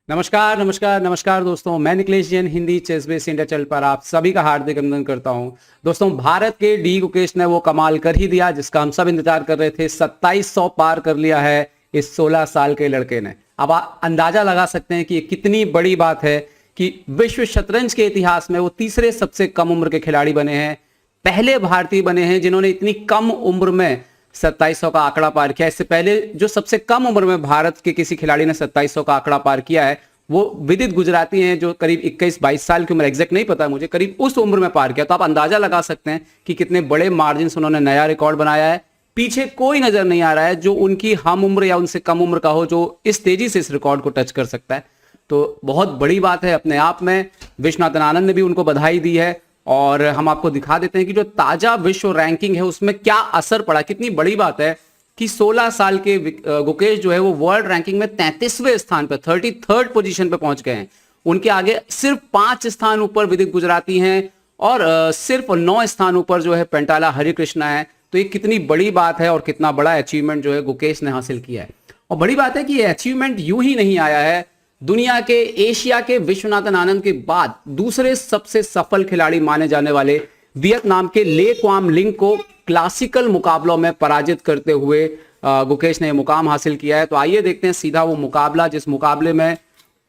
नमस्कार नमस्कार नमस्कार दोस्तों, मैं Nikhilesh Jain Hindi chess base India channel पर आप सभी का हार्दिक अभिनंदन करता हूं। दोस्तों, भारत के डी गुकेश ने वो कमाल कर ही दिया जिसका हम सब इंतजार कर रहे थे। 2700 पार कर लिया है इस 16 साल के लड़के ने। अब आप अंदाजा लगा सकते हैं कि ये कितनी बड़ी बात है कि विश्व शतरंज के इतिहास में वो तीसरे सबसे कम उम्र के खिलाड़ी बने हैं, पहले भारतीय बने हैं जिन्होंने इतनी कम उम्र में 2700 का आंकड़ा पार किया। इससे पहले जो सबसे कम उम्र में भारत के किसी खिलाड़ी ने 2700 का आंकड़ा पार किया है वो विदित गुजराती हैं, जो करीब 21-22 साल की उम्र, एग्जैक्ट नहीं पता मुझे, करीब उस उम्र में पार किया। तो आप अंदाजा लगा सकते हैं कि कितने बड़े मार्जिन से उन्होंने नया रिकॉर्ड बनाया है। पीछे कोई नजर नहीं आ रहा है जो उनकी हम उम्र या उनसे कम उम्र का हो जो इस तेजी से इस रिकॉर्ड को टच कर सकता है। तो बहुत बड़ी बात है अपने आप में। विश्वनाथन आनंद ने भी उनको बधाई दी है और हम आपको दिखा देते हैं कि जो ताजा विश्व रैंकिंग है उसमें क्या असर पड़ा। कितनी बड़ी बात है कि 16 साल के गुकेश जो है वो वर्ल्ड रैंकिंग में 33वें स्थान पर, 33rd पोजीशन पे पहुंच गए हैं। उनके आगे सिर्फ 5 स्थान ऊपर विदित गुजराती हैं और सिर्फ 9 स्थान ऊपर जो है पेंटाला हरिकृष्णा है। तो ये कितनी बड़ी बात है और कितना बड़ा अचीवमेंट जो है गुकेश ने हासिल किया है। और बड़ी बात है कि ये अचीवमेंट यूं ही नहीं आया है। दुनिया के, एशिया के विश्वनाथन आनंद के बाद दूसरे सबसे सफल खिलाड़ी माने जाने वाले वियतनाम के ले क्वाम लिंग को क्लासिकल मुकाबलों में पराजित करते हुए गुकेश ने मुकाम हासिल किया है। तो आइए देखते हैं सीधा वो मुकाबला जिस मुकाबले में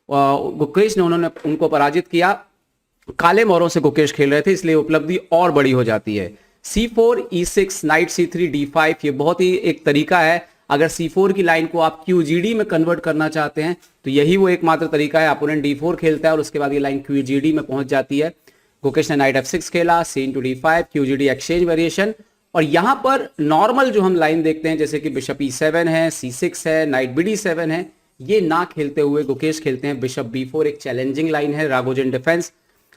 गुकेश ने उनको पराजित किया। काले मोरों से गुकेश खेल रहे थे, इसलिए उपलब्धि और बड़ी हो जाती है। C4 E6 night C3 D5 ये बहुत ही एक तरीका है। अगर C4 की लाइन को आप QGD में कन्वर्ट करना चाहते हैं तो यही वो एकमात्र तरीका है। अपोनेंट D4 खेलता है और उसके बाद ये लाइन QGD में पहुंच जाती है। गुकेश ने नाइट F6 खेला, C into D5, QGD exchange variation. और यहां पर नॉर्मल जो हम लाइन देखते हैं जैसे कि बिशप E7 है, C6 है, नाइट BD7 है, ये ना खेलते हुए गुकेश खेलते हैं बिशप B4। एक चैलेंजिंग लाइन है, राघोजन डिफेंस।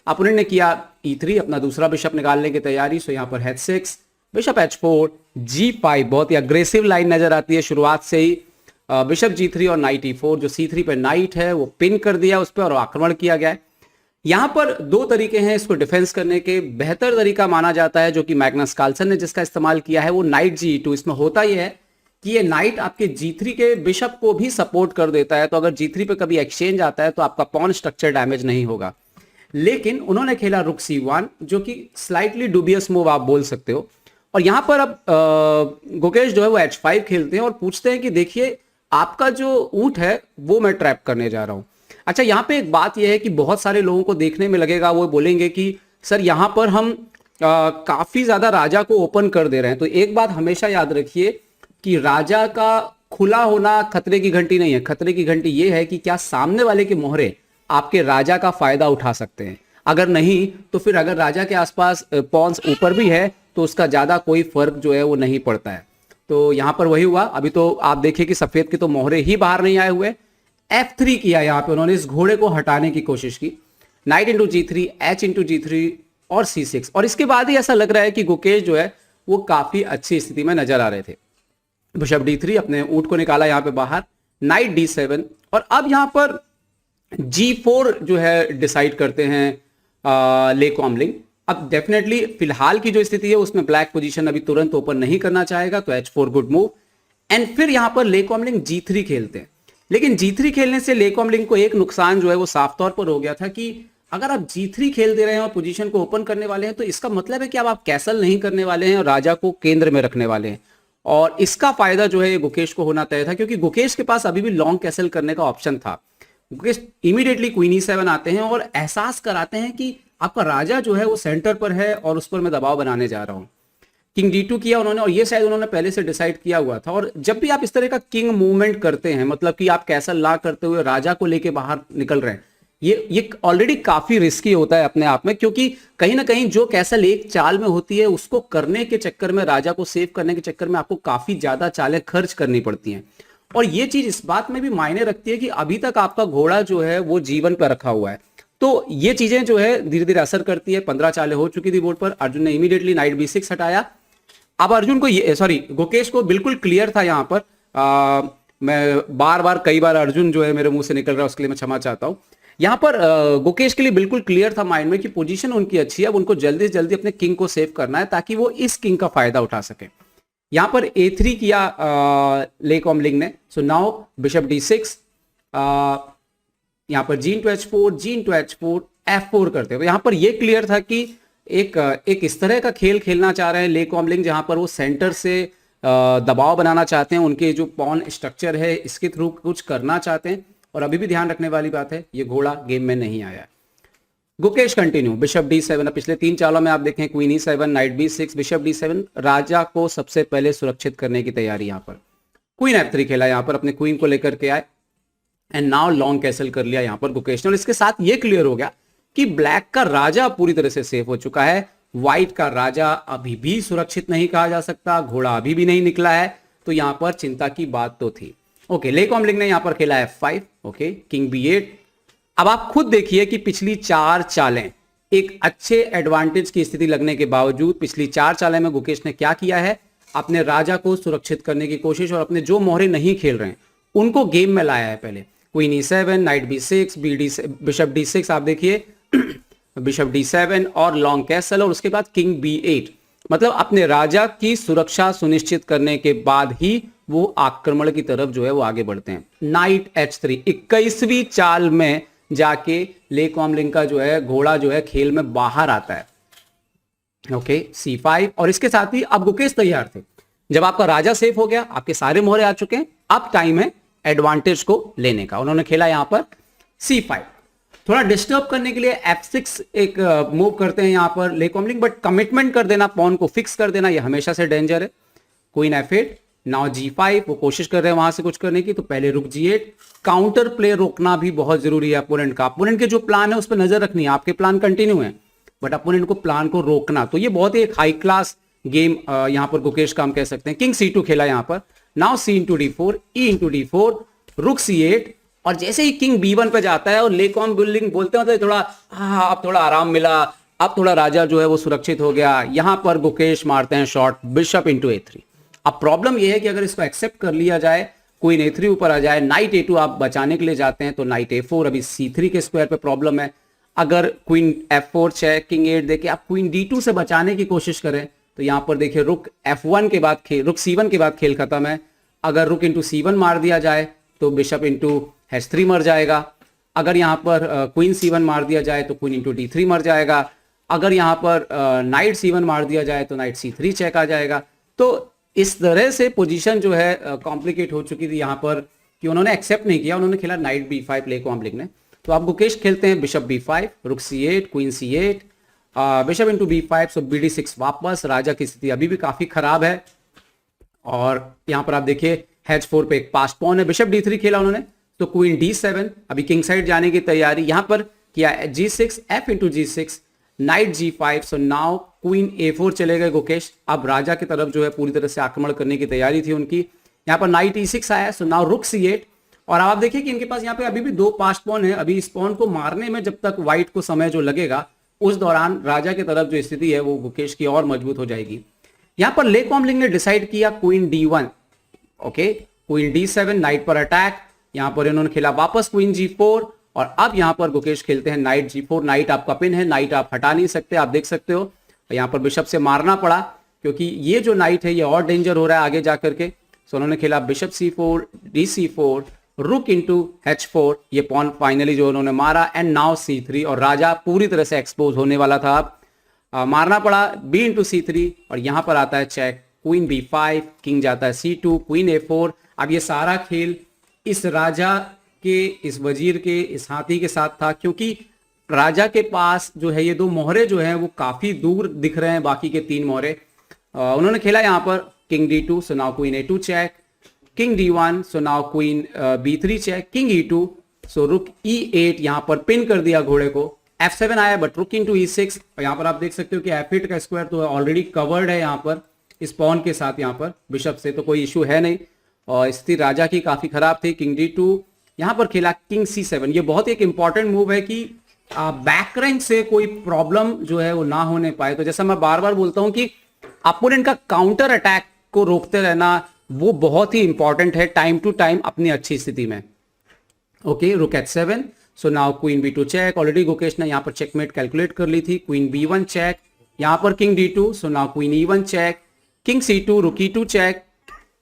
अपोनेंट ने किया E3, अपना दूसरा बिशप निकालने की तैयारी। सो यहां पर H6, बिशप H4, G5, बहुत ही अग्रेसिव लाइन नजर आती है शुरुआत से ही। बिशप G3 और नाइट E4, जो C3 पे नाइट है वो पिन कर दिया उस पर और आक्रमण किया गया है। यहां पर दो तरीके हैं इसको डिफेंस करने के। बेहतर तरीका माना जाता है जो कि मैग्नस कार्लसन ने जिसका इस्तेमाल किया है, वो नाइट G2। इसमें होता यह है कि ये नाइट आपके G3 के बिशप को भी सपोर्ट कर देता है, तो अगर G3 पे कभी एक्सचेंज आता है तो आपका पॉन स्ट्रक्चर डैमेज नहीं होगा। लेकिन उन्होंने खेला रुक C1, जो कि स्लाइटली डुबियस मूव आप बोल सकते हो। और यहां पर अब गुकेश जो है वो H5 खेलते हैं और पूछते हैं कि देखिए आपका जो ऊंट है वो मैं ट्रैप करने जा रहा हूं। अच्छा, यहाँ पे एक बात यह है कि बहुत सारे लोगों को देखने में लगेगा, वो बोलेंगे कि सर यहाँ पर हम काफी ज्यादा राजा को ओपन कर दे रहे हैं। तो एक बात हमेशा याद रखिए कि राजा का खुला होना खतरे की घंटी नहीं है। खतरे की घंटी ये है कि क्या सामने वाले के मोहरे आपके राजा का फायदा उठा सकते हैं। अगर नहीं तो फिर अगर राजा के आसपास पॉन्स ऊपर भी है तो उसका ज्यादा कोई फर्क जो है वो नहीं पड़ता है। तो यहाँ पर वही हुआ। अभी तो आप देखिए कि सफेद के तो मोहरे ही बाहर नहीं आए हुए। F3 किया, यहाँ पे उन्होंने इस घोड़े को हटाने की कोशिश की। Night into G3, H into G3 और C6। और इसके बाद ही ऐसा लग रहा है कि गुकेश जो है वो काफी अच्छी स्थिति में नजर आ रहे थे। बिशप D3, अपने ऊंट को निकाला यहाँ पे बाहर, नाइट D7। और अब यहाँ पर G4 जो है डिसाइड करते हैं ले कॉमलिंग। अब डेफिनेटली फिलहाल की जो स्थिति है उसमें ब्लैक पोजीशन अभी तुरंत ओपन नहीं करना चाहेगा, तो H4 गुड मूव। एंड फिर यहाँ पर ले कॉमलिंग G3 खेलते हैं। लेकिन G3 खेलने से ले कॉमलिंग को एक नुकसान जो है वो साफ तौर पर हो गया था कि अगर आप G3 खेल दे रहे हैं और पोजीशन को ओपन करने वाले हैं तो इसका मतलब है कि अब आप कैसल नहीं करने वाले हैं और राजा को केंद्र में रखने वाले हैं। और इसका फायदा जो है गुकेश को होना तय था, क्योंकि गुकेश के पास अभी भी लॉन्ग कैसल करने का ऑप्शन था। गुकेश इमीडिएटली क्वीन E7 आते हैं और एहसास कराते हैं कि आपका राजा जो है वो सेंटर पर है और उस पर मैं दबाव बनाने जा रहा हूं। किंग D2 किया उन्होंने, और ये शायद उन्होंने पहले से डिसाइड किया हुआ था। और जब भी आप इस तरह का किंग मूवमेंट करते हैं, मतलब कि आप कैसल ला करते हुए राजा को लेके बाहर निकल रहे हैं, ये ऑलरेडी काफी रिस्की होता है अपने आप में, क्योंकि कहीं ना कहीं जो कैसल एक चाल में होती है उसको करने के चक्कर में, राजा को सेव करने के चक्कर में आपको काफी ज्यादा चालें खर्च करनी पड़ती हैं। और ये चीज इस बात में भी मायने रखती है कि अभी तक आपका घोड़ा जो है वो जीवन पर रखा हुआ है। तो ये चीजें जो है धीरे धीरे असर करती है। 15 चालें हो चुकी थी बोर्ड पर। अर्जुन ने इमीडिएटली नाइट B6 हटाया। अब अर्जुन को गुकेश को बिल्कुल क्लियर था यहाँ पर। मैं कई बार अर्जुन जो है मेरे मुंह से निकल रहा है, उसके लिए मैं क्षमा चाहता हूँ। यहाँ पर गुकेश के लिए बिल्कुल क्लियर था माइंड में कि पोजीशन उनकी अच्छी है, अब उनको जल्दी से जल्दी अपने किंग को सेव करना है ताकि वो इस किंग का फायदा उठा सके। यहाँ पर A3 किया ले कॉमलिंग ने। सो नाउ बिशप D6, यहाँ पर जी इंटू H4, जी इंटू H4, F4 करते हैं। तो यहाँ पर ये क्लियर था कि एक इस तरह का खेल खेलना चाह रहे हैं ले कॉम्बलिंग, जहां पर वो सेंटर से दबाव बनाना चाहते हैं, उनके जो पॉन स्ट्रक्चर है इसके थ्रू कुछ करना चाहते हैं। और अभी भी ध्यान रखने वाली बात है, ये घोड़ा गेम में नहीं आया है। Gukesh continue, bishop D7। पिछले 3 चालों में आप देखें queen E7, night B6, bishop D7, राजा को सबसे पहले सुरक्षित करने की तैयारी। यहाँ पर क्वीन F3 खेला, यहाँ पर अपने क्वीन को लेकर के आए एंड नाउ लॉन्ग कैसल कर लिया यहाँ पर गुकेश ने। और इसके साथ ये क्लियर हो गया कि ब्लैक का राजा पूरी तरह से सेफ हो चुका है, व्हाइट का राजा अभी भी सुरक्षित नहीं कहा जा सकता, घोड़ा अभी भी नहीं निकला है। तो यहां पर चिंता की बात तो थी। ओके, ले कॉम्बलिंग ने यहां पर खेला F5, ओके, किंग B8। अब आप खुद देखिए कि पिछली 4 चालें एक अच्छे एडवांटेज की स्थिति लगने के बावजूद पिछली 4 चालें में गुकेश ने क्या किया है, अपने राजा को सुरक्षित करने की कोशिश और अपने जो मोहरे नहीं खेल रहे हैं उनको गेम में लाया है। पहले queen E7, night B6, bishop D6, आप देखिए बिशप D7 और लॉन्ग कैसल, और उसके बाद किंग B8। मतलब अपने राजा की सुरक्षा सुनिश्चित करने के बाद ही वो आक्रमण की तरफ जो है वो आगे बढ़ते हैं। नाइट H3, 21वीं चाल में जाके ले कॉम्बलिंग का जो है घोड़ा जो है खेल में बाहर आता है। ओके, C5, और इसके साथ ही अब गुकेश तैयार थे। जब आपका राजा सेफ हो गया, आपके सारे मोहरे आ चुके हैं, अब टाइम है एडवांटेज को लेने का। उन्होंने खेला यहां पर C5, थोड़ा डिस्टर्ब करने के लिए F6 एक मूव करते हैं यहां पर ले कॉम्बलिंग, बट कमिटमेंट कर देना, पॉन को फिक्स कर देना, ये हमेशा से डेंजर है। क्वीन F8, नाउ G5, वो कोशिश कर रहे हैं वहां से कुछ करने की, तो पहले रुक G8। काउंटर प्ले रोकना भी बहुत जरूरी है अपोनेंट का। अपोनेंट के जो प्लान है उस पर नजर रखनी है, आपके प्लान कंटिन्यू है बट अपोनेंट को प्लान को रोकना। तो ये बहुत ही एक हाई क्लास गेम यहां पर गुकेश का हम कह सकते हैं। किंग C2 खेला यहां पर, now C into D4, E into D4, रुक C8, और जैसे ही किंग B1 पे जाता है और ले कॉम्बलिंग बोलते हैं थोड़ा अब थोड़ा आराम मिला, अब थोड़ा राजा जो है वो सुरक्षित हो गया। यहां पर गुकेश मारते हैं शॉट बिशप इंटू A3। अब प्रॉब्लम यह है कि अगर इसको एक्सेप्ट कर लिया जाए, क्वीन A3 ऊपर आ जाए, नाइट A2 आप बचाने के लिए जाते हैं तो नाइट A4, अभी C3 के स्क्वायर पे प्रॉब्लम है। अगर क्वीन F4 चेक, किंग 8 देके आप क्वीन D2 से बचाने की कोशिश करें तो यहां पर देखिए रुक F1 के बाद रुक C1 के बाद खेल खत्म है। अगर रुक इंटू C1 मार दिया जाए तो बिशप इंटू H3 मर जाएगा। अगर यहां पर क्वीन C1 मार दिया जाए तो क्वीन इंटू D3 मर जाएगा। अगर यहां पर नाइट C1 मार दिया जाए तो नाइट C3 चेक आ जाएगा। तो इस तरह से पोजीशन जो है कॉम्प्लिकेट हो चुकी थी यहां पर कि उन्होंने एक्सेप्ट नहीं किया, उन्होंने खेला नाइट B5 ले कॉम्बलिंग ने। तो आप गुकेश खेलते हैं बिशप B5, रुक C8, queen C8, bishop into B5, सो BD6 वापस। राजा की स्थिति अभी भी काफी खराब है और यहां पर आप देखिए H4 पे एक पास पॉन है। बिशप D3 खेला उन्होंने, तो क्वीन D7, अभी किंग साइड जाने की तैयारी। यहां पर किया G6, F into G6, night G5, सो नाउ क्वीन A4 चले गए गुकेश। अब राजा की तरफ जो है पूरी तरह से आक्रमण करने की तैयारी थी उनकी। यहाँ पर नाइट E6 आया, सो नाउ रुक C8, और आप देखिए कि इनके पास यहाँ पे अभी भी 2 पास पॉन है। अभी इस पॉन को मारने में जब तक व्हाइट को समय जो लगेगा, उस दौरान राजा की तरफ जो स्थिति है वो गुकेश की और मजबूत हो जाएगी। यहाँ पर ले कॉम्बलिंग ने डिसाइड किया queen D1, okay, queen D7, night पर अटैक। यहाँ पर इन्होंने खेला वापस क्वीन G4, और अब यहाँ पर गुकेश खेलते हैं नाइट G4। नाइट आपका पिन है, नाइट आप हटा नहीं सकते, आप देख सकते हो। यहाँ पर बिशप से मारना पड़ा क्योंकि ये जो नाइट है ये और डेंजर हो रहा है आगे जाकर के। सो उन्होंने खेला बिशप C4, DC4, रुक इंटू H4, ये पॉन फाइनली जो उन्होंने मारा, एंड नाउ C3, और राजा पूरी तरह से एक्सपोज होने वाला था। अब मारना पड़ा B इंटू C3, और यहां पर आता है चेक, क्वीन B5, किंग जाता है C2, क्वीन A4। अब ये सारा खेल इस राजा के, इस वजीर के, इस हाथी के साथ था, क्योंकि राजा के पास जो है ये 2 मोहरे जो हैं वो काफी दूर दिख रहे हैं बाकी के 3 मोहरे। उन्होंने खेला यहाँ पर king D2, so now queen A2 check, king D1, so now queen B3 check, king E2, so rook E8, यहाँ पर पिन कर दिया घोड़े को। F7 आया बट रुक इंटू E6, और यहाँ पर आप देख सकते हो कि F8 का स्क्वायर तो ऑलरेडी कवर्ड है यहाँ पर इस पॉन के साथ, यहाँ पर बिशप से तो कोई इशू है नहीं, और स्थिति राजा की काफी खराब थी। किंग D2, यहाँ पर खेला किंग C7। ये बहुत एक इंपॉर्टेंट मूव है कि बैक रेंज से कोई प्रॉब्लम जो है वो ना होने पाए। तो जैसा मैं बार बार बोलता हूं कि अपोनेंट का काउंटर अटैक को रोकते रहना वो बहुत ही इंपॉर्टेंट है टाइम टू टाइम अपनी अच्छी स्थिति में। Okay, rook H7, so now queen B2 check. Already Gukesh ने यहाँ पर चेकमेट कैलकुलेट कर ली थी। क्वीन B1 चेक, यहाँ पर king D2, so now queen E1 check, king C2, रुक E2 check,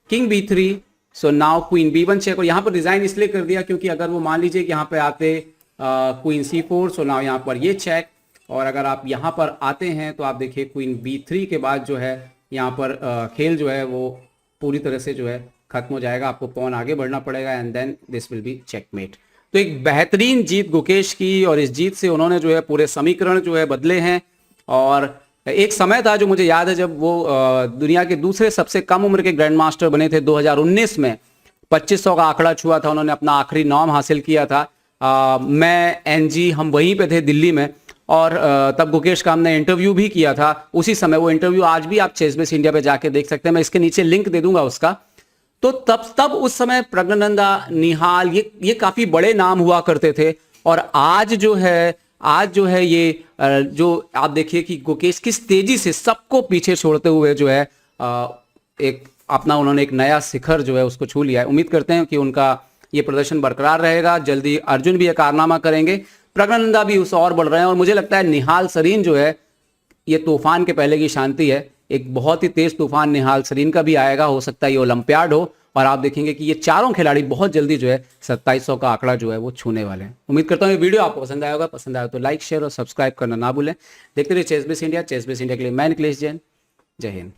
king B3, so now queen B1 check. और यहाँ पर डिजाइन इसलिए कर दिया क्योंकि अगर वो मान लीजिए कि यहाँ पे आते क्वीन C4, सो नाउ यहाँ पर ये चेक। और अगर आप यहाँ पर आते हैं तो आप देखिए क्वीन B3 के बाद जो है यहाँ पर खेल जो है वो पूरी तरह से जो है खत्म हो जाएगा, आपको पॉन आगे बढ़ना पड़ेगा and then this will be checkmate. तो एक बेहतरीन जीत गुकेश की, और इस जीत से उन्होंने जो है पूरे समीकरण जो है बदले हैं। और एक समय था जो मुझे याद है जब वो दुनिया के दूसरे सबसे कम उम्र के ग्रैंड मास्टर बने थे 2019 में, 2500 का आंकड़ा छुआ था, उन्होंने अपना आखिरी नाम हासिल किया था। मैं NG हम वहीं पे थे दिल्ली में, और तब गुकेश का हमने इंटरव्यू भी किया था उसी समय। वो इंटरव्यू आज भी आप चेसबेस इंडिया पे जाके देख सकते हैं, मैं इसके नीचे लिंक दे दूंगा उसका। तो तब उस समय प्रज्ञानंदा, निहाल, ये काफी बड़े नाम हुआ करते थे। और आज जो है ये जो आप देखिए कि गुकेश किस तेजी से सबको पीछे छोड़ते हुए जो है एक अपना उन्होंने एक नया शिखर जो है उसको छू लिया है। उम्मीद करते हैं कि उनका ये प्रदर्शन बरकरार रहेगा। जल्दी अर्जुन भी ये कारनामा करेंगे, प्रज्ञानंदा भी उस और बढ़ रहे हैं, और मुझे लगता है निहाल सरीन जो है ये तूफान के पहले की शांति है। एक बहुत ही तेज तूफान निहाल सरीन का भी आएगा, हो सकता है ये ओलंपियाड हो, और आप देखेंगे कि ये चारों खिलाड़ी बहुत जल्दी जो है 2700 का आंकड़ा जो है वो छूने वाले हैं। उम्मीद करता हूँ ये वीडियो आपको पसंद आया होगा। पसंद आया तो लाइक, शेयर और सब्सक्राइब करना ना भूलें। देखते रहिए चेसबेस इंडिया। चेसबेस इंडिया के लिए मैं निखिलेश जैन। जय हिंद।